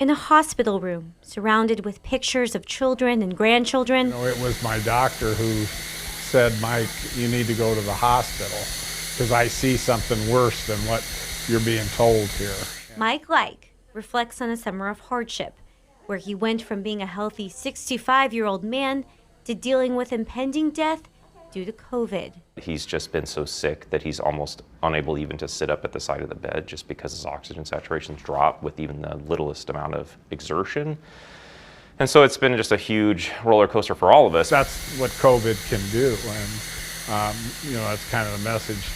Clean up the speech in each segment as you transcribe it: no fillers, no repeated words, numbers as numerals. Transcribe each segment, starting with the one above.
In a hospital room, surrounded with pictures of children and grandchildren. It was my doctor who said, Mike, you need to go to the hospital because I see something worse than what you're being told here. Mike Like reflects on a summer of hardship, where he went from being a healthy 65-year-old man to dealing with impending death due to COVID. He's just been so sick that he's almost unable even to sit up at the side of the bed just because his oxygen saturation's dropped with even the littlest amount of exertion. And so it's been just a huge roller coaster for all of us. That's what COVID can do, and that's kind of the message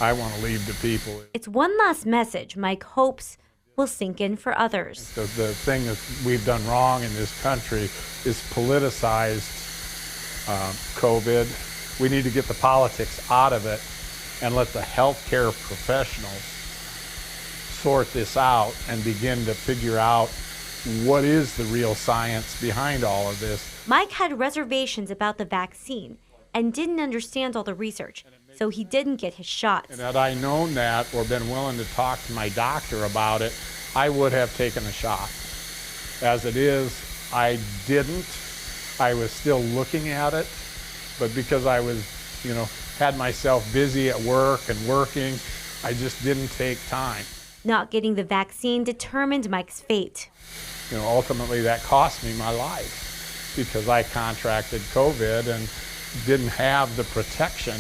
I want to leave to people. It's one last message Mike hopes will sink in for others. Because the thing that we've done wrong in this country is politicized COVID. We need to get the politics out of it and let the healthcare professionals sort this out and begin to figure out what is the real science behind all of this. Mike had reservations about the vaccine and didn't understand all the research, so he didn't get his shots. And had I known that or been willing to talk to my doctor about it, I would have taken a shot. As it is, I didn't. I was still looking at it, but because I was, had myself busy at work and working, I just didn't take time. Not getting the vaccine determined Mike's fate. Ultimately that cost me my life because I contracted COVID and didn't have the protection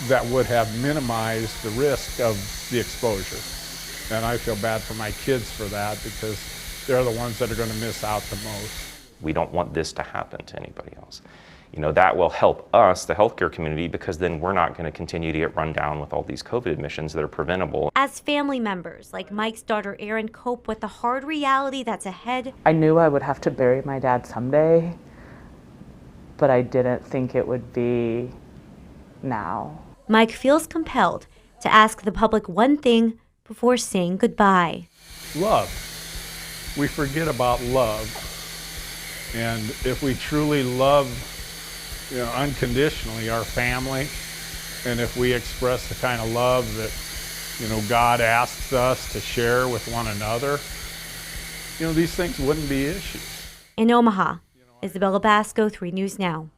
that would have minimized the risk of the exposure. And I feel bad for my kids for that because they're the ones that are going to miss out the most. We don't want this to happen to anybody else. That will help us, the healthcare community, because then we're not going to continue to get run down with all these COVID admissions that are preventable. As family members like Mike's daughter Erin cope with the hard reality that's ahead. I knew I would have to bury my dad someday, but I didn't think it would be now. Mike feels compelled to ask the public one thing before saying goodbye. Love. We forget about love. And if we truly love, unconditionally our family, and if we express the kind of love that, God asks us to share with one another, these things wouldn't be issues. In Omaha, Isabella Basco, 3 News Now.